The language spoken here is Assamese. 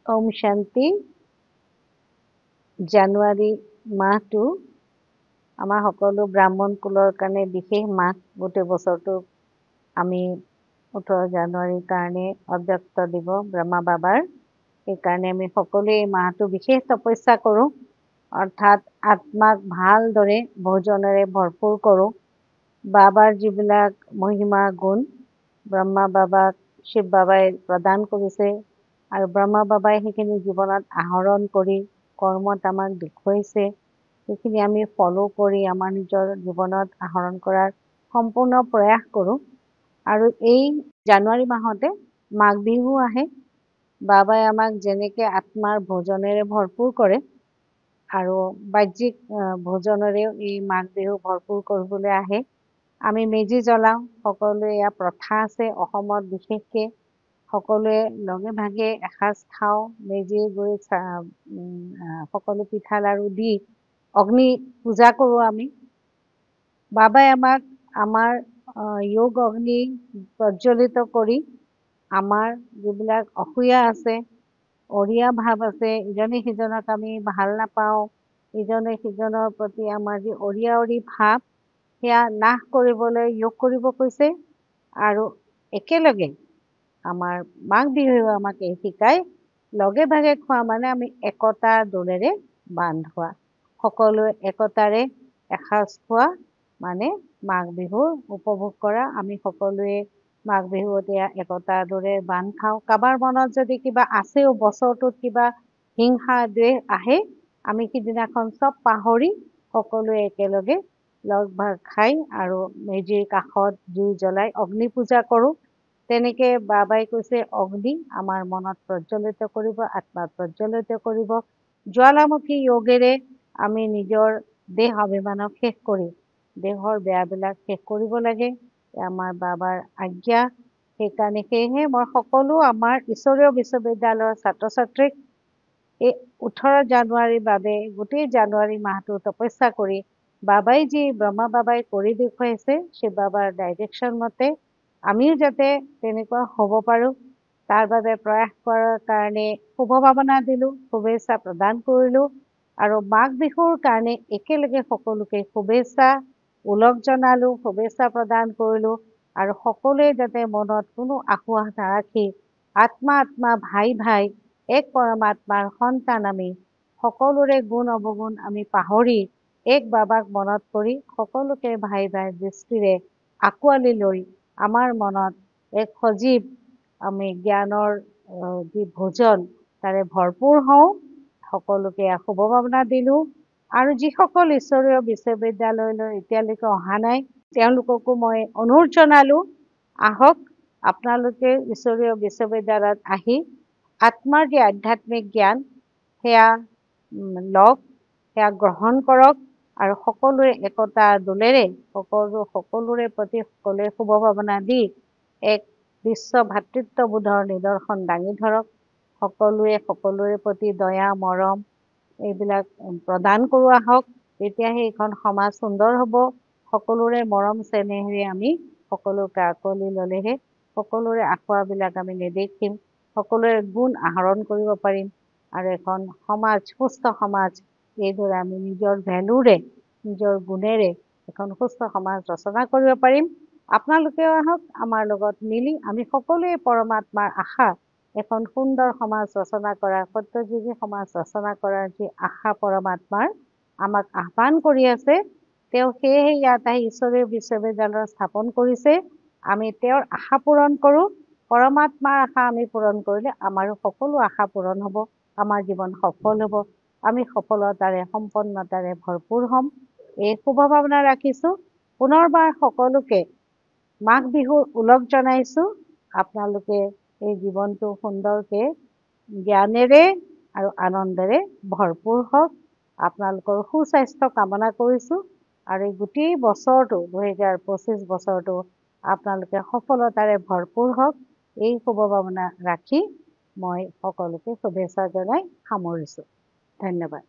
ওম শান্তি। জানুৱাৰী মাহটো আমাৰ সকলো ব্ৰাহ্মণ কুলৰ কাৰণে বিশেষ মাহ। গোটেই বছৰটো আমি 18 জানুৱাৰীৰ কাৰণে অব্যক্ত দিব ব্ৰহ্মা বাবাৰ। সেইকাৰণে আমি সকলোৱে এই মাহটো বিশেষ তপস্যা কৰোঁ, অৰ্থাৎ আত্মাক ভালদৰে ভোজনেৰে ভৰপূৰ কৰোঁ। বাবাৰ যিবিলাক মহিমা গুণ ব্ৰহ্মা বাবাক শিৱ বাবাই প্ৰদান কৰিছে আৰু ব্ৰহ্মা বাবাই সেইখিনি জীৱনত আহৰণ কৰি কৰ্মত আমাক দেখুৱাইছে, সেইখিনি আমি ফল' কৰি আমাৰ নিজৰ জীৱনত আহৰণ কৰাৰ সম্পূৰ্ণ প্ৰয়াস কৰোঁ। আৰু এই জানুৱাৰী মাহতে মাঘ বিহু আহে। বাবাই আমাক যেনেকৈ আত্মাৰ ভোজনেৰে ভৰপূৰ কৰে আৰু বাহ্যিক ভোজনেৰেও এই মাঘ বিহু ভৰপূৰ কৰিবলৈ আহে। আমি মেজি জ্বলাওঁ, সকলোৱে এয়া প্ৰথা আছে অসমত বিশেষকৈ। সকলোৱে লগে ভাগে এসাঁজ খাওঁ, মেজিৰ গুৰিত সকলো পিঠা লাড়ু দি অগ্নি পূজা কৰোঁ আমি। বাবাই আমাক আমাৰ যোগ অগ্নি প্ৰজ্বলিত কৰি আমাৰ যিবিলাক অসূয়া আছে, অৰিয়া ভাৱ আছে, ইজনে সিজনক আমি ভাল নাপাওঁ, ইজনে সিজনৰ প্ৰতি আমাৰ যি অৰিয়া অৰি ভাৱ সেয়া নাশ কৰিবলৈ যোগ কৰিব কৈছে। আৰু একেলগে আমাৰ মাঘ বিহুৱে আমাক এই শিকায়, লগে ভাগে খোৱা মানে আমি একতাৰ ডোলেৰে বান্ধোৱা, সকলোৱে একতাৰে এসাঁজ খোৱা মানে মাঘ বিহু উপভোগ কৰা। আমি সকলোৱে মাঘ বিহুত এয়া একতাৰ ডোলেৰে বান্ধ খাওঁ। কাৰোবাৰ মনত যদি কিবা আছেও, বছৰটোত কিবা হিংসা দ্বেষ আহে, আমি সিদিনাখন চব পাহৰি সকলোৱে একেলগে লগ ভাগ খাই আৰু মেজিৰ কাষত জুই জ্বলাই অগ্নি পূজা কৰোঁ। তেনেকৈ বাবাই কৈছে অগ্নি আমাৰ মনত প্ৰজ্বলিত কৰিব, আত্মাত প্ৰজ্বলিত কৰিব। জ্বালামুখী যোগেৰে আমি নিজৰ দেহ অভিমানক শেষ কৰি দেহৰ বেয়াবিলাক শেষ কৰিব লাগে, আমাৰ বাবাৰ আজ্ঞা। সেইকাৰণে সেয়েহে মই সকলো আমাৰ ঈশ্বৰীয় বিশ্ববিদ্যালয়ৰ ছাত্ৰ ছাত্ৰীক এই 18 জানুৱাৰীৰ বাবে গোটেই জানুৱাৰী মাহটো তপস্যা কৰি বাবাই যি ব্ৰহ্মা বাবাই কৰি দেখুৱাইছে, শিৱ বাবাৰ ডাইৰেকশ্যন মতে আমিও যাতে তেনেকুৱা হ'ব পাৰোঁ তাৰ বাবে প্ৰয়াস কৰাৰ কাৰণে শুভ ভাৱনা দিলোঁ, শুভেচ্ছা প্ৰদান কৰিলোঁ। আৰু মাঘ বিহুৰ কাৰণে একেলগে সকলোকে শুভেচ্ছা ওলগ জনালোঁ, শুভেচ্ছা প্ৰদান কৰিলোঁ। আৰু সকলোৱে যাতে মনত কোনো আশা নাৰাখি আত্মা আত্মা ভাই ভাই এক পৰমাত্মাৰ সন্তান আমি সকলোৰে গুণ অৱগুণ আমি পাহৰি এক বাবাক মনত কৰি সকলোকে ভাই ভাই দৃষ্টিৰে আঁকোৱালি লৈ আমাৰ মনত এক সজীৱ আমি জ্ঞানৰ যি ভোজন তাৰে ভৰপূৰ হওঁ। সকলোকে শুভ ভাৱনা দিলোঁ। আৰু যিসকল ঈশ্বৰীয় বিশ্ববিদ্যালয়লৈ এতিয়ালৈকে অহা নাই তেওঁলোককো মই অনুৰোধ জনালোঁ, আহক আপোনালোকে ঈশ্বৰীয় বিশ্ববিদ্যালয়ত আহি আত্মাৰ যি আধ্যাত্মিক জ্ঞান সেয়া লওক, সেয়া গ্ৰহণ কৰক আৰু সকলোৰে একতা ডোলেৰে সকলোৰে প্ৰতি সকলোৱে শুভ ভাৱনা দি এক বিশ্ব ভাতৃত্ববোধৰ নিদৰ্শন দাঙি ধৰক। সকলোৱে সকলোৰে প্ৰতি দয়া মৰম এইবিলাক প্ৰদান কৰোঁ আহক, তেতিয়াহে এইখন সমাজ সুন্দৰ হ'ব। সকলোৰে মৰম চেনেহেৰে আমি সকলোকে আঁকোৱালি ল'লেহে সকলোৰে আখুৱাবিলাক আমি নেদেখিম, সকলোৰে গুণ আহৰণ কৰিব পাৰিম আৰু এখন সমাজ সুস্থ সমাজ এইদৰে আমি নিজৰ ভেলুৰে নিজৰ গুণেৰে এখন সুস্থ সমাজ ৰচনা কৰিব পাৰিম। আপোনালোকেও আহক, আমাৰ লগত মিলি আমি সকলোৱে পৰমাত্মাৰ আশা এখন সুন্দৰ সমাজ ৰচনা কৰা, সত্যযুগী সমাজ ৰচনা কৰাৰ যি আশা পৰমাত্মাৰ আমাক আহ্বান কৰি আছে, তেওঁ সেয়েহে ইয়াত আহি ঈশ্বৰীয় বিশ্ববিদ্যালয় স্থাপন কৰিছে। আমি তেওঁৰ আশা পূৰণ কৰোঁ, পৰমাত্মাৰ আশা আমি পূৰণ কৰিলে আমাৰো সকলো আশা পূৰণ হ'ব, আমাৰ জীৱন সফল হ'ব, আমি সফলতাৰে সম্পন্নতাৰে ভৰপূৰ হ'ম। এই শুভ ভাৱনা ৰাখিছোঁ। পুনৰবাৰ সকলোকে মাঘ বিহুৰ ওলগ জনাইছোঁ। আপোনালোকে এই জীৱনটো সুন্দৰকৈ জ্ঞানেৰে আৰু আনন্দেৰে ভৰপূৰ হওক। আপোনালোকৰ সুস্বাস্থ্য কামনা কৰিছোঁ আৰু এই গোটেই বছৰটো 2025 বছৰটো আপোনালোকে সফলতাৰে ভৰপূৰ হওক, এই শুভ ভাৱনা ৰাখি মই সকলোকে শুভেচ্ছা জনাই সামৰিছোঁ। ধন্যবাদ।